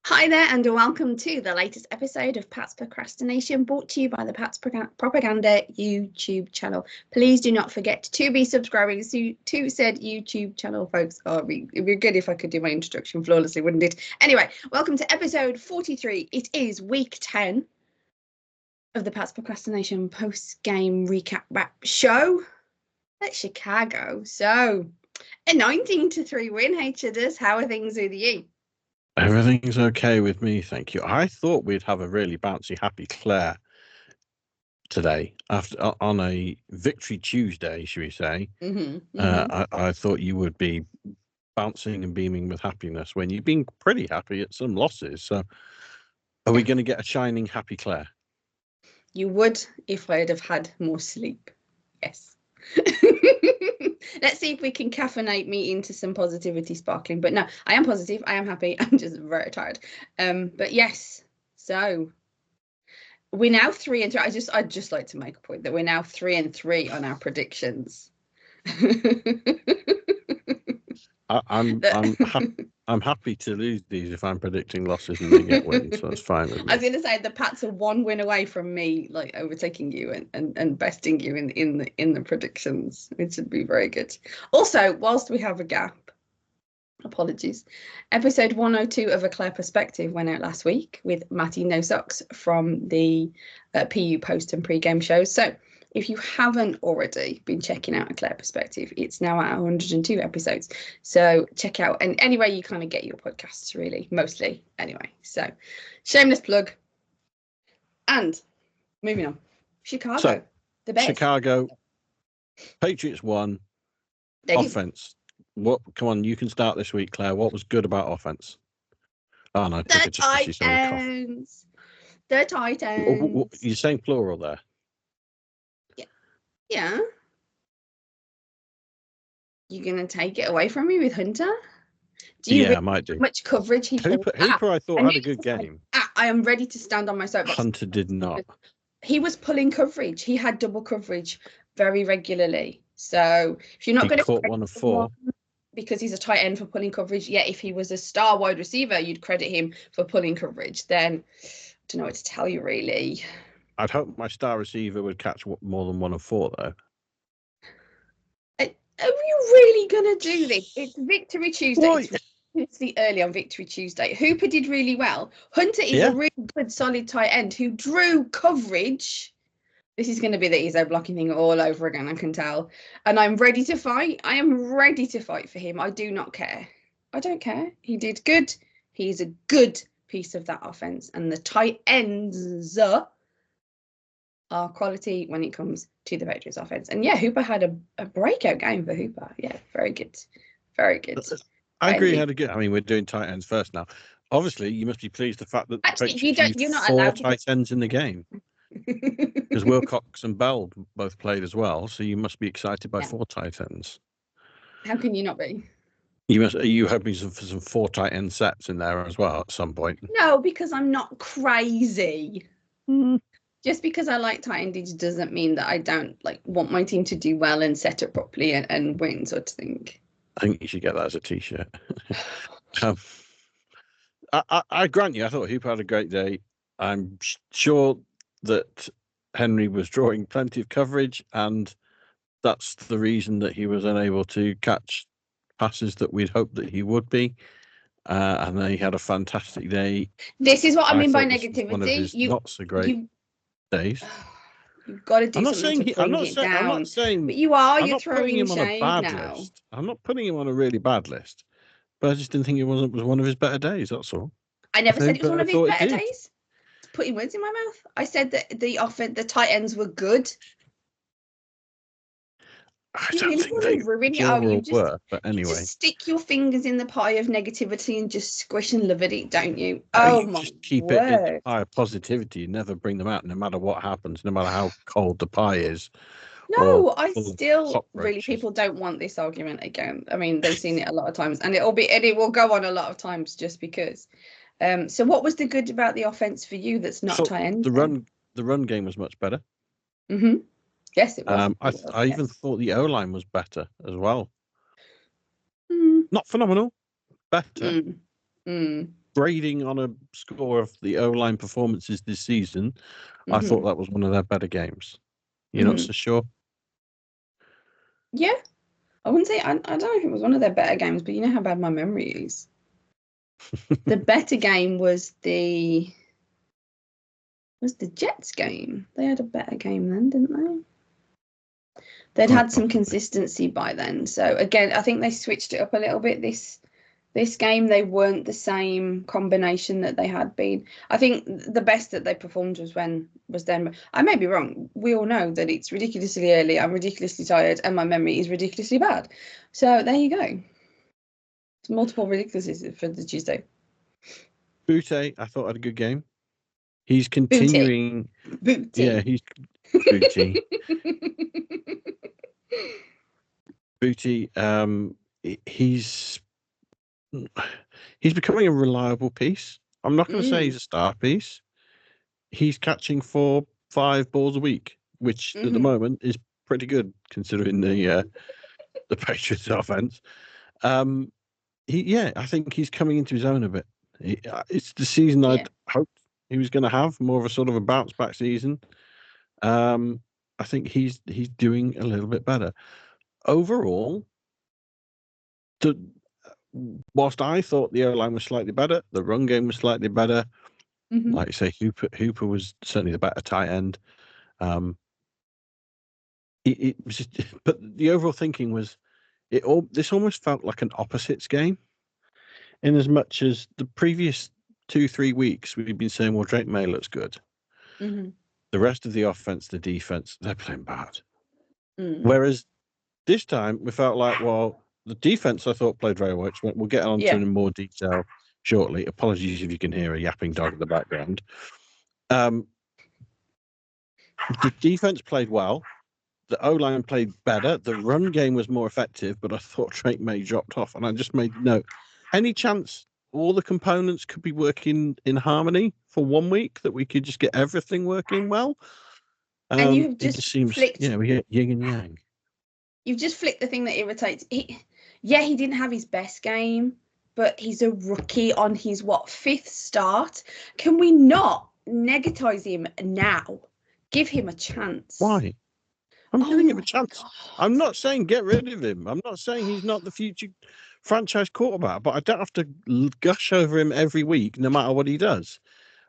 Hi there, and welcome to the latest episode of Pat's Procrastination, brought to you by the Pat's Propaganda YouTube channel. Please do not forget to be subscribing to said YouTube channel, folks. Oh, it'd be good if I could do my introduction flawlessly, wouldn't it? Anyway, welcome to episode 43. It is week 10 of the Pat's Procrastination post-game recap wrap show at Chicago. So, a 19-3 win. Hey, Chudders, how are things with you? Everything's okay with me, thank you. I thought we'd have a really bouncy, happy Claire today on a Victory Tuesday, should we say? I thought you would be bouncing and beaming with happiness when you've been pretty happy at some losses. So, are we going to get a shining, happy Claire? You would if I'd have had more sleep. Yes. Let's see if we can caffeinate me into some positivity sparkling. But no, I am positive. I am happy. I'm just very tired. But yes, so we're now 3-3. I'd just like to make a point that we're now 3-3 on our predictions. I'm happy to lose these if I'm predicting losses and they get wins, so that's fine with me. I was going to say the Pats are one win away from me, like overtaking you and besting you in the predictions, which would be very good. Also, whilst we have a gap, apologies, episode 102 of A Claire Perspective went out last week with Matty No Socks from the PU post and pre-game shows. So if you haven't already been checking out A Claire Perspective, it's now at 102 episodes. So check out, and anyway, you kind of get your podcasts, really, mostly. Anyway, so shameless plug. And moving on, Chicago, so, the Bears. Chicago, Patriots won. Offense. What? Come on, you can start this week, Claire. What was good about offense? Oh no, the Titans. The Titans. You're saying plural there. Yeah. You're going to take it away from me with Hunter? I might do. Much coverage he Hooper, I thought, had a good game. I am ready to stand on my soapbox. Hunter did not. He was pulling coverage. He had double coverage very regularly. So if you're not going to caught 1 of 4 because he's a tight end for pulling coverage, yet if he was a star wide receiver, you'd credit him for pulling coverage. Then I don't know what to tell you, really. I'd hope my star receiver would catch more than 1 of 4, though. Are you really going to do this? It's Victory Tuesday. It's the early on Victory Tuesday. Hooper did really well. Hunter is a really good, solid tight end who drew coverage. This is going to be the Ezo blocking thing all over again, I can tell. And I'm ready to fight. I am ready to fight for him. I do not care. I don't care. He did good. He's a good piece of that offense. And the tight ends are quality when it comes to the Patriots offense. And yeah, Hooper had a breakout game for Hooper. Yeah, very good. Very good. I agree. He had a good. I mean, we're doing tight ends first now. Obviously, you must be pleased the fact that the Patriots used 4 tight ends in the game. Because Wilcox and Bell both played as well, so you must be excited by 4 tight ends. How can you not be? Are you hoping for some 4 tight end sets in there as well at some point? No, because I'm not crazy. Just because I like tight endage doesn't mean that I don't want my team to do well and set up properly and win, sort of thing. I think you should get that as a T-shirt. I grant you, I thought Hooper had a great day. I'm sure that Henry was drawing plenty of coverage, and that's the reason that he was unable to catch passes that we'd hoped that he would be. And then he had a fantastic day. This is what I mean by negativity. One of his not so great days. You've got to do something to bring it down. I'm not saying, but you are. I'm you're throwing him on a bad now. list. I'm not putting him on a really bad list, but I just didn't think it was one of his better days. That's all. I never said it was one of his better days. Putting words in my mouth. I said that the tight ends were good. I don't think they were, but anyway. Just stick your fingers in the pie of negativity and just squish and love it, don't you? Oh my just keep it in the pie of positivity. Never bring them out, no matter what happens, no matter how cold the pie is. No, I still really people don't want this argument again. I mean, they've seen it a lot of times, and it will go on a lot of times just because. So what was the good about the offense for you that's not tight end? The run game was much better. Mm-hmm. Yes, it was. I even thought the O-line was better as well. Not phenomenal, better. grading on a score of the O-line performances this season, I thought that was one of their better games. You're not so sure? Yeah. I wouldn't say, I don't know if it was one of their better games, but you know how bad my memory is. The better game was the Jets game. They had a better game then, didn't they? They'd had some consistency by then. So again, I think they switched it up a little bit this game. They weren't the same combination that they had been. I think the best that they performed was then. I may be wrong. We all know that it's ridiculously early. I'm ridiculously tired, and my memory is ridiculously bad. So there you go. It's multiple ridiculousness for the Tuesday. Butte, I thought had a good game. He's continuing. Booty. Yeah, he's Booty. Booty. He's becoming a reliable piece. I'm not going to say he's a star piece. He's catching 4-5 balls a week, which at the moment is pretty good considering the Patriots offense. I think he's coming into his own a bit. It's the season I'd hoped he was going to have, more of a sort of a bounce back season. I think he's doing a little bit better overall. Whilst I thought the O-line was slightly better, the run game was slightly better. Like you say, Hooper was certainly the better tight end. It was just, but the overall thinking was this almost felt like an opposites game, in as much as the previous 2-3 weeks we've been saying, well, Drake May looks good. The rest of the offense, the defense, they're playing bad. Whereas this time we felt like, well, the defense I thought played very well. We'll get on to it in more detail shortly. Apologies if you can hear a yapping dog in the background. The defense played well. The O-line played better. The run game was more effective, but I thought Drake May dropped off. And I just made note. Any chance all the components could be working in harmony for 1 week, that we could just get everything working well? And you have just flicked. Yeah, we get yin and yang. You've just flicked the thing that irritates. He didn't have his best game, but he's a rookie on his 5th start. Can we not negatize him now? Give him a chance. Why? I'm giving him a chance. God. I'm not saying get rid of him. I'm not saying he's not the future franchise quarterback, but I don't have to gush over him every week, no matter what he does.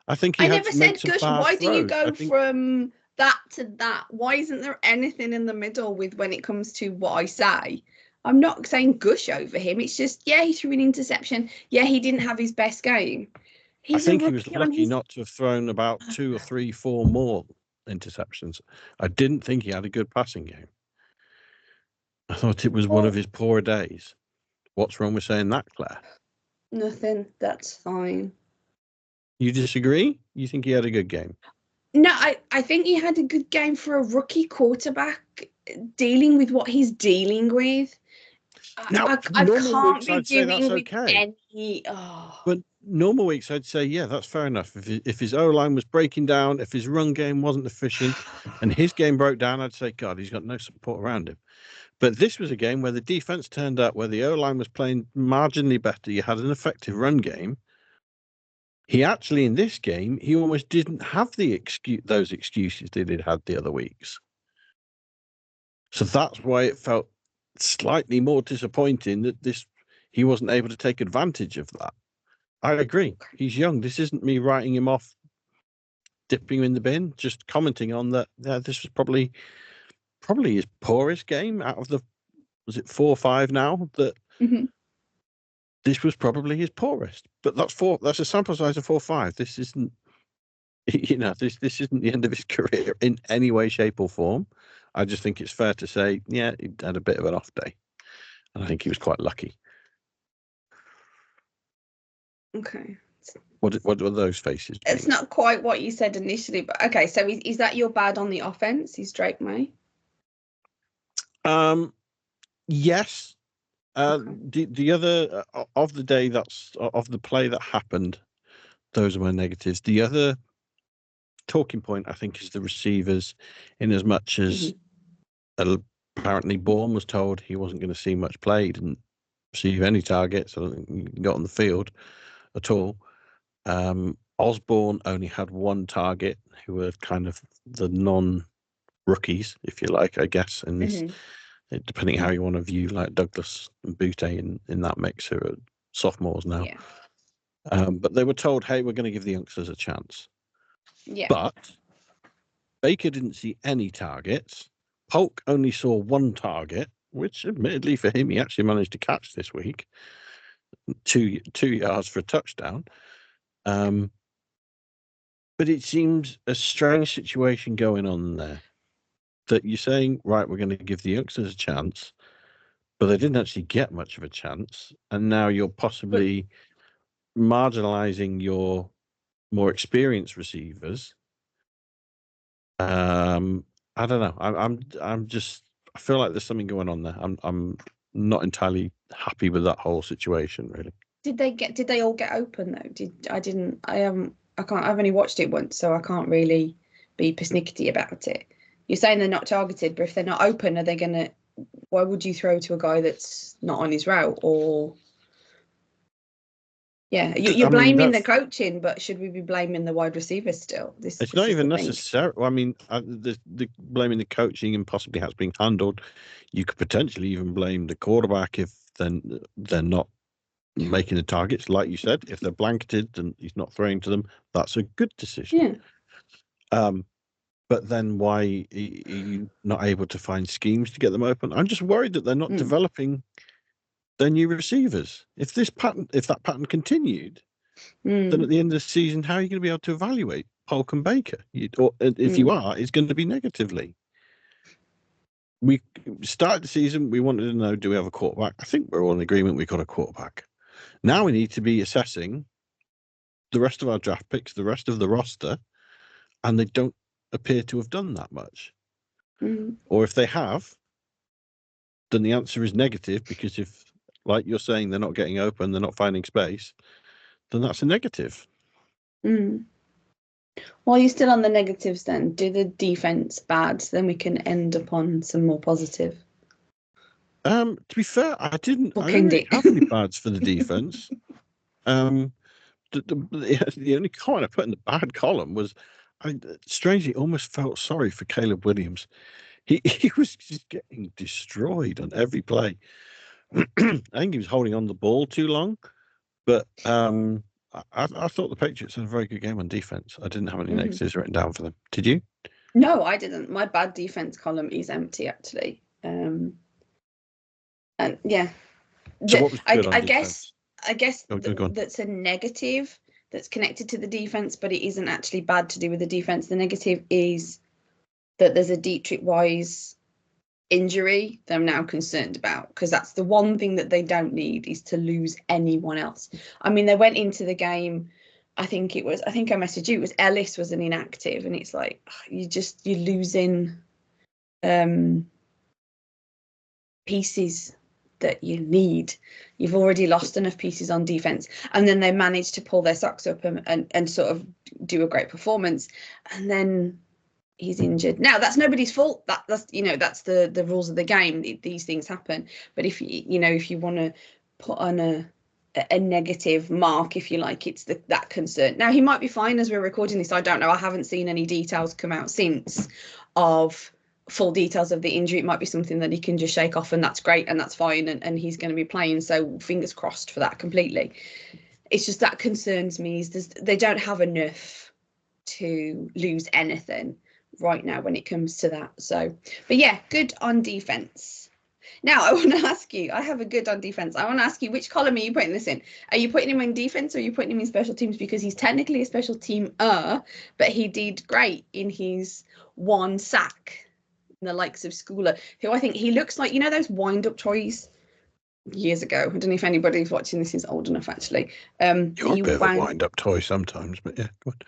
I think he never said gush. Why do you go from that to that? Why isn't there anything in the middle with when it comes to what I say? I'm not saying gush over him. It's just, he threw an interception. He didn't have his best game. I think he was lucky not to have thrown about 2 or 3, 4 more interceptions. I didn't think he had a good passing game. I thought it was one of his poorer days. What's wrong with saying that, Claire? Nothing. That's fine. You disagree? You think he had a good game? No, I think he had a good game for a rookie quarterback dealing with what he's dealing with. Now, I can't be dealing with any. But normal weeks, I'd say, that's fair enough. If his O-line was breaking down, if his run game wasn't efficient, and his game broke down, I'd say, God, he's got no support around him. But this was a game where the defense turned up, where the O-line was playing marginally better. You had an effective run game. He actually, in this game, he almost didn't have those excuses that he'd had the other weeks. So that's why it felt slightly more disappointing that he wasn't able to take advantage of that. I agree. He's young. This isn't me writing him off, dipping him in the bin, just commenting on that. This was probably his poorest game out of was it 4 or 5 now? That this was probably his poorest. But that's a sample size of 4 or 5. This isn't, this isn't the end of his career in any way, shape, or form. I just think it's fair to say, he had a bit of an off day. And I think he was quite lucky. Okay. What are those faces? It's not quite what you said initially, but okay. So is that your bad on the offense? Is Drake May? Yes. The other of the day of the play that happened, those are my negatives. The other talking point, I think, is the receivers, in as much as apparently Bourne was told he wasn't going to see much play. He didn't receive any targets. I don't think he got on the field at all. Osborne only had one target, who were kind of the non-rookies, if you like, I guess, in this, depending how you want to view like Douglas and Butte in that mix, who are sophomores now. Yeah. But they were told, hey, we're going to give the youngsters a chance. Yeah. But Baker didn't see any targets. Polk only saw one target, which admittedly for him, he actually managed to catch this week. 2 yards for a touchdown. But it seems a strange situation going on there, that you're saying, right, we're going to give the youngsters a chance, but they didn't actually get much of a chance. And now you're possibly marginalizing your more experienced receivers. I don't know. I'm just, I feel like there's something going on there. I'm not entirely happy with that whole situation, really. Did they all get open though? I've only watched it once, so I can't really be persnickety about it. You're saying they're not targeted, but if they're not open, are they gonna, why would you throw to a guy that's not on his route? Or you're blaming the coaching, but should we be blaming the wide receivers still? It's not even necessary. I mean, the blaming the coaching and possibly how it's being handled. You could potentially even blame the quarterback if they're not making the targets, like you said. If they're blanketed and he's not throwing to them, that's a good decision. Yeah. But then why are you not able to find schemes to get them open? I'm just worried that they're not developing their new receivers. If that pattern continued, then at the end of the season, how are you going to be able to evaluate Polk and Baker? If you are, it's going to be negatively. We started the season, we wanted to know, do we have a quarterback? I think we're all in agreement we got a quarterback. Now we need to be assessing the rest of our draft picks, the rest of the roster, and they don't appear to have done that much. Or if they have, then the answer is negative, because if, like you're saying, they're not getting open, they're not finding space, then that's a negative. While you're still on the negatives, then do the defense bad, so then we can end upon some more positive. To be fair, I don't really have any bads for the defense. The only comment I put in the bad column was, strangely, almost felt sorry for Caleb Williams. He was just getting destroyed on every play. I think he was holding on the ball too long, but I thought the Patriots had a very good game on defense. I didn't have any negatives written down for them. Did you? No, I didn't. My bad defense column is empty, actually. And yeah, so what was good on I defense? guess that's a negative that's connected to the defense, but it isn't actually bad to do with the defense. The negative is that there's a Dietrich Wise injury that I'm now concerned about, because that's the one thing that they don't need, is to lose anyone else. I mean, they went into the game, I think I messaged you, it was Ellis was an inactive, and it's like, you're losing pieces that you need. You've already lost enough pieces on defense, and then they managed to pull their socks up and sort of do a great performance, and then he's injured. Now that's nobody's fault. That's that's the rules of the game. These things happen. But if you want to put on a negative mark, if you like, it's that concern. Now he might be fine as we're recording this. I don't know. I haven't seen any details come out since of full details of the injury. It might be something that he can just shake off, and that's great, and that's fine, and he's going to be playing. So fingers crossed for that completely. It's just that concerns me, is they don't have enough to lose anything right now when it comes to that. So, but yeah, good on defense. Now I want to ask you, I have a good on defense. I want to ask you, which column are you putting this in? Are you putting him in defense, or are you putting him in special teams? Because he's technically a special teamer, but he did great in his one sack, in the likes of Schooler, who I think he looks like, those wind-up toys years ago. I don't know if anybody's watching this is old enough, actually. You're a bit of a wind-up toy sometimes, but yeah, go on.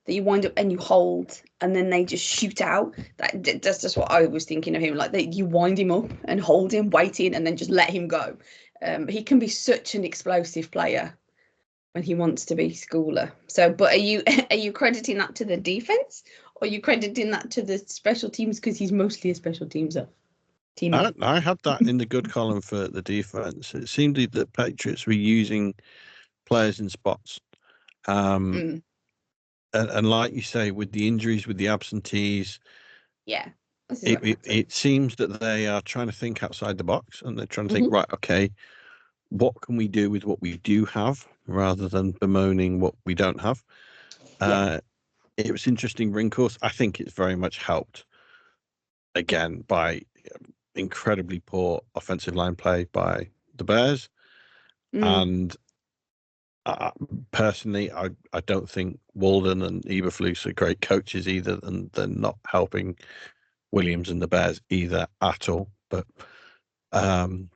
That you wind up and you hold, and then they just shoot out. That's just what I was thinking of him, like that you wind him up and hold him, waiting, and then just let him go. He can be such an explosive player when he wants to be, Schooler. So, but are you crediting that to the defense, or are you crediting that to the special teams, because he's mostly a special teamer? I had that in the good column for the defense. It seemed that the Patriots were using players in spots. And like you say, with the injuries, with the absentees, it seems that they are trying to think outside the box, and they're trying to think, right, okay, what can we do with what we do have, rather than bemoaning what we don't have. It was interesting ring course. I think it's very much helped again by incredibly poor offensive line play by the Bears. And personally, I don't think Walden and Eberflus are great coaches either, and they're not helping Williams and the Bears either at all. But the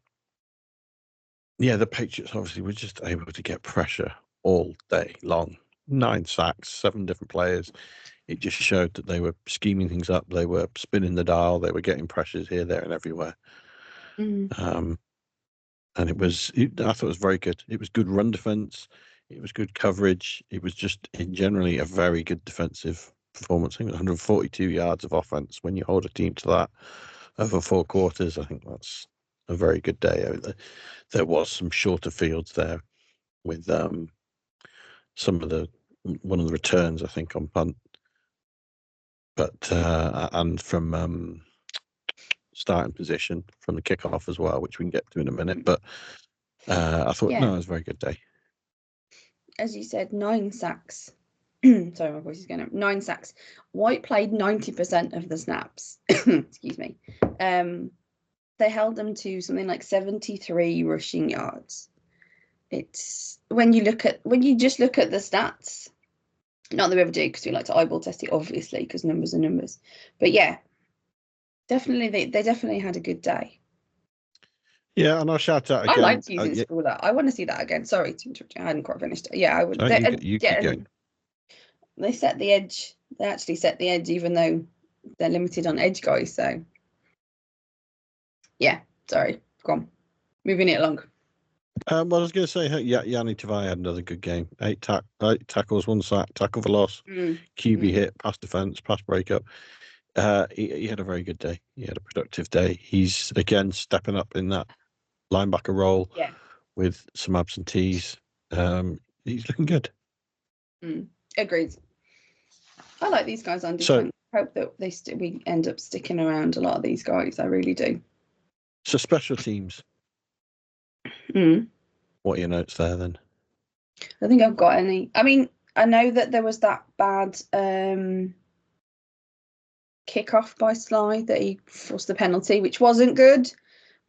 Patriots obviously were just able to get pressure all day long. 9 sacks, 7 different players. It just showed that they were scheming things up. They were spinning the dial. They were getting pressures here, there, and everywhere. And I thought it was very good. It was good run defense. It was good coverage. It was just generally a very good defensive performance. I think 142 yards of offense. When you hold a team to that over 4 quarters, I think that's a very good day. There was some shorter fields there with one of the returns, I think, on punt, but and from starting position from the kickoff as well, which we can get to in a minute. But I thought, no, it was a very good day. As you said, 9 sacks. Sorry, my voice is going up. 9 sacks. White played 90% of the snaps. Excuse me. They held them to something like 73 rushing yards. It's when you just look at the stats. Not that we ever do, because we like to eyeball test it, obviously, because numbers are numbers. But yeah, definitely they definitely had a good day. Yeah, and I'll shout out again. I liked using school that. I want to see that again. Sorry to interrupt you. I hadn't quite finished it. Yeah, I would. You keep going. They set the edge. They actually set the edge, even though they're limited on edge guys. So yeah, sorry. Go on. Moving it along. Well, I was going to say, Yanni Tavai had another good game. 8 tackles, 1 sack, tackle for loss, QB hit, pass defense, pass breakup. He had a very good day. He had a productive day. He's again stepping up in that linebacker role with some absentees. He's looking good. Agreed. I like these guys on defense. I hope that we end up sticking around a lot of these guys. I really do. So special teams. What are your notes there then? I think I've got any. I mean, I know that there was that bad kickoff by Sly that he forced the penalty, which wasn't good.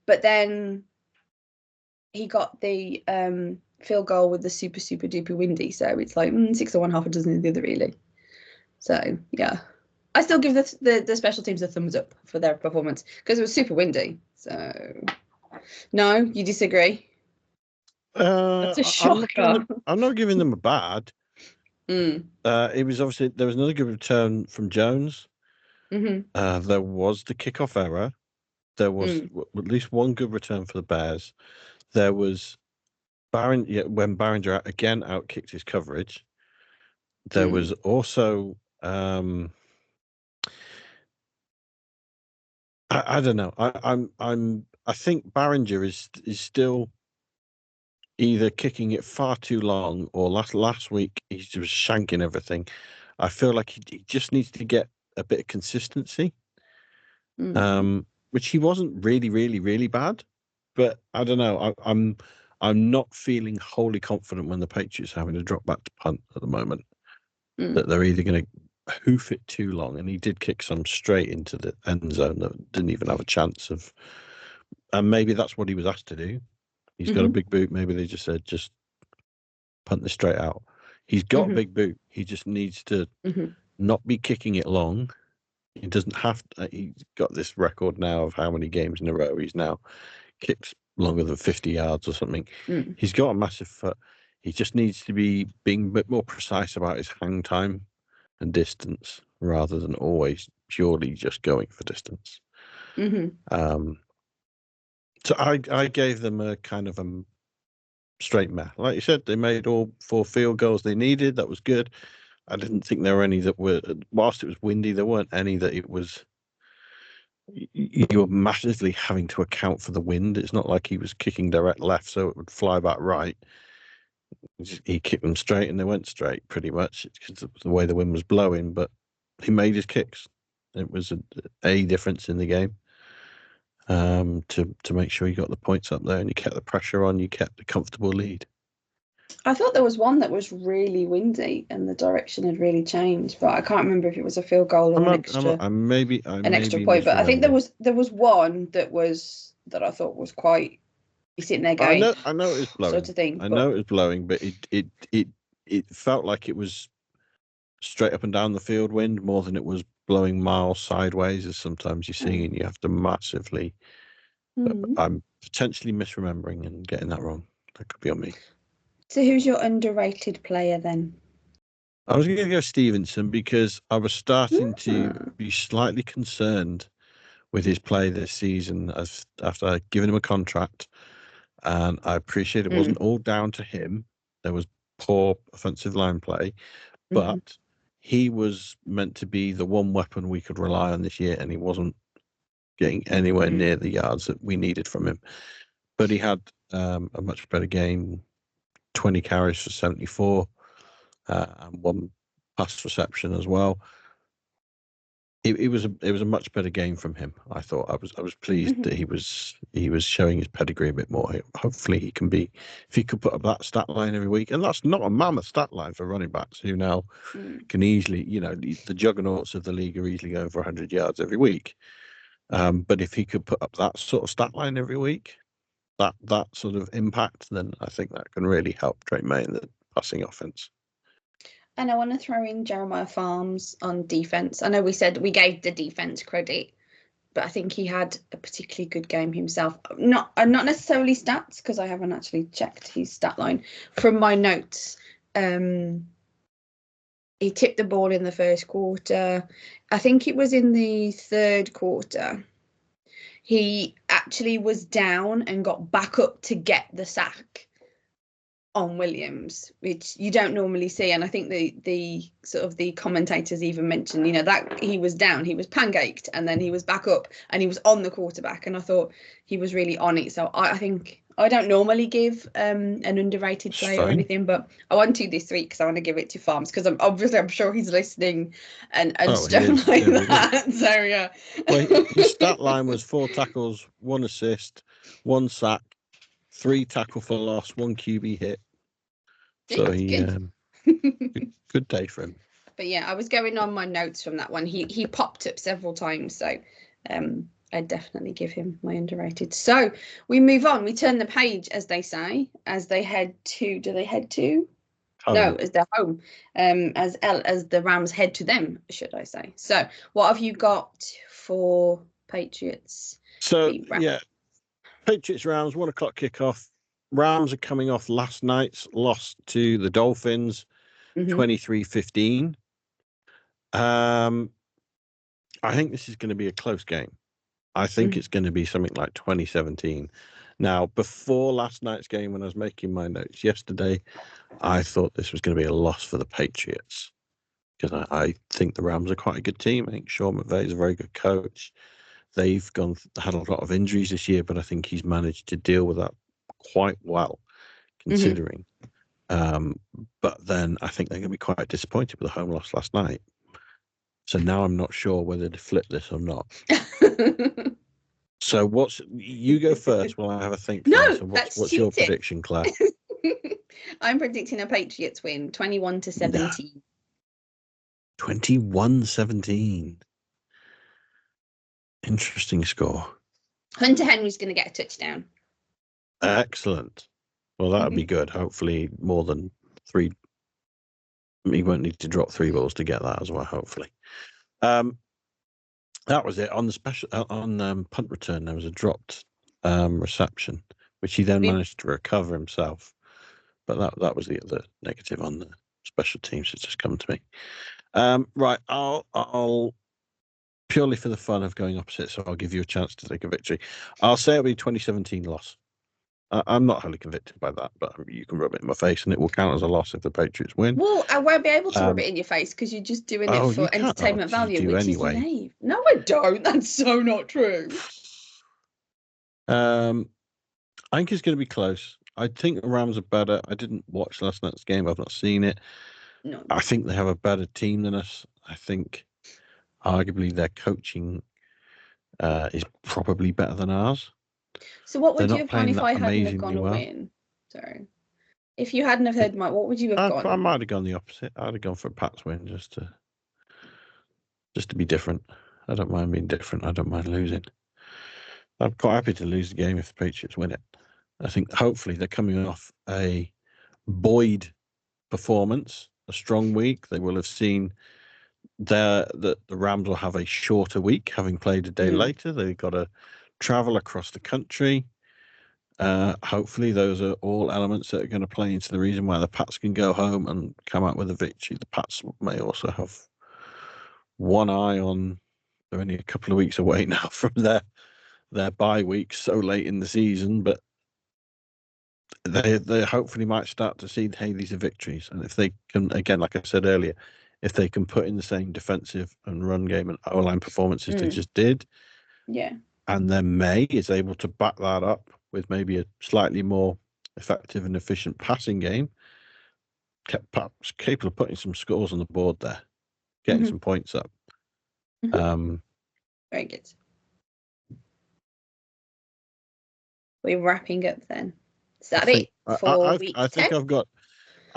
But then he got the field goal with the super duper windy, so it's like 6 of one, half a dozen of the other, really. So yeah, I still give the special teams a thumbs up for their performance because it was super windy. So no, you disagree? That's a shocker. I'm not giving them a bad. It was obviously there was another good return from Jones. There was the kickoff error. There was at least one good return for the Bears. There was when Barringer again outkicked his coverage. There was also I don't know. I think Barringer is still either kicking it far too long, or last week he was shanking everything. I feel like he just needs to get a bit of consistency, which he wasn't really bad. But I don't know. I'm not feeling wholly confident when the Patriots are having to drop back to punt at the moment. That they're either going to hoof it too long, and he did kick some straight into the end zone that didn't even have a chance of. And maybe that's what he was asked to do. He's got a big boot. Maybe they just said, just punt this straight out. He's got a big boot. He just needs to not be kicking it long. He doesn't have to. He's got this record now of how many games in a row he's now kicked longer than 50 yards or something. He's got a massive foot. He just needs to be being a bit more precise about his hang time and distance rather than always purely just going for distance. So I gave them a kind of a straight meh. Like you said, they made all 4 field goals they needed. That was good. I didn't think there were any that were, whilst it was windy, there weren't any that it was, you were massively having to account for the wind. It's not like he was kicking direct left so it would fly back right. He kicked them straight and they went straight pretty much because of the way the wind was blowing, but he made his kicks. It was a difference in the game to make sure you got the points up there and you kept the pressure on, you kept a comfortable lead. I thought there was one that was really windy and the direction had really changed, but I can't remember if it was a field goal or an extra point. But I think there was one that I thought was quite. You're sitting there going, I know it was blowing, sort of thing. I know it was blowing, but it felt like it was straight up and down the field wind more than it was blowing miles sideways, as sometimes you see, and you have to massively. I'm potentially misremembering and getting that wrong. That could be on me. So who's your underrated player then? I was going to go Stevenson because I was starting to be slightly concerned with his play this season after I'd given him a contract. And I appreciate it wasn't all down to him. There was poor offensive line play, but he was meant to be the one weapon we could rely on this year, and he wasn't getting anywhere near the yards that we needed from him. But he had a much better game, 20 carries for 74, and one pass reception as well. It was a much better game from him. I thought I was pleased that he was showing his pedigree a bit more. Hopefully he can be, if he could put up that stat line every week, and that's not a mammoth stat line for running backs who now can easily, the juggernauts of the league are easily going for 100 yards every week. But if he could put up that sort of stat line every week, that sort of impact, then I think that can really help Drake May in the passing offense. And I want to throw in Jeremiah Farms on defense. I know we said we gave the defense credit, but I think he had a particularly good game himself. Not necessarily stats, because I haven't actually checked his stat line. From my notes, he tipped the ball in the first quarter. I think it was in the third quarter. He actually was down and got back up to get the sack on Williams, which you don't normally see. And I think the sort of the commentators even mentioned, that he was down, he was pancaked, and then he was back up and he was on the quarterback. And I thought he was really on it. So I think I don't normally give an underrated player or anything, but I want to this week because I want to give it to Farms, because I'm sure he's listening and stuff like that. So yeah. Well, his stat line was 4 tackles, 1 assist, 1 sack, 3 tackle for loss, 1 QB hit. So good day for him. But yeah, I was going on my notes from that one. He popped up several times, so I'd definitely give him my underrated. So we move on. We turn the page, as they say, as they head to. Do they head to? Home. No, as they're home. As the Rams head to them, should I say? So what have you got for Patriots? So yeah, Patriots Rams 1 o'clock kickoff. Rams are coming off last night's loss to the Dolphins, 23-15. I think this is going to be a close game. I think it's going to be something like 2017. Now, before last night's game, when I was making my notes yesterday, I thought this was going to be a loss for the Patriots, because I think the Rams are quite a good team. I think Sean McVay is a very good coach. They've had a lot of injuries this year, but I think he's managed to deal with that quite well, considering. But then I think they're going to be quite disappointed with the home loss last night. So now I'm not sure whether to flip this or not. So you go first while I have a think. No, so what's your prediction, Claire? I'm predicting a Patriots win, 21-17. 21-17. Interesting score. Hunter Henry's going to get a touchdown. Excellent. Well, that would be good. Hopefully more than 3. He won't need to drop 3 balls to get that as well, hopefully. That was it. On the special punt return, there was a dropped reception, which he then managed to recover himself. But that was the other negative on the special teams that's just come to me. Right, I'll purely for the fun of going opposite, so I'll give you a chance to take a victory. I'll say it'll be 2017 loss. I'm not wholly convicted by that, but you can rub it in my face and it will count as a loss if the Patriots win. Well, I won't be able to rub it in your face because you're just doing it for entertainment value, which is naive. No, I don't. That's so not true. I think it's going to be close. I think the Rams are better. I didn't watch last night's game. I've not seen it. No. I think they have a better team than us. I think arguably their coaching is probably better than ours. So what would They're you not have gone playing if that I hadn't have amazingly gone a well. win? Sorry. If you hadn't have heard Mike, what would you have gone? I might have gone the opposite. I'd have gone for a Pats win just to be different. I don't mind being different. I don't mind losing. I'm quite happy to lose the game if the Patriots win it. I think hopefully they're coming off a buoyed performance, a strong week. They will have seen that the Rams will have a shorter week, having played a day later. They've got to travel across the country. Hopefully those are all elements that are going to play into the reason why the Pats can go home and come out with a victory. The Pats may also have one eye on, they're only a couple of weeks away now from their bye week so late in the season, but they hopefully might start to see, hey, these are victories. And if they can, again, like I said earlier, if they can put in the same defensive and run game and O-line performances they just did, and then May is able to back that up with maybe a slightly more effective and efficient passing game, perhaps capable of putting some scores on the board there, getting some points up. Very good. We're wrapping up then. Is that it for week 10? I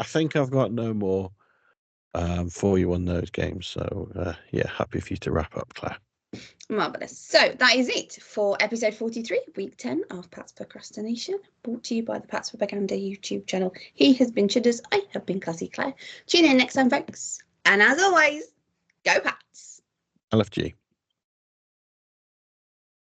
think I've got no more for you on those games. So yeah, happy for you to wrap up, Claire. Marvellous. So that is it for episode 43, week 10 of Pat's Procrastination, brought to you by the Pat's Propaganda YouTube channel. He has been Chudders. I have been Clazzy Clare. Tune in next time, folks. And as always, go Pats. LFG.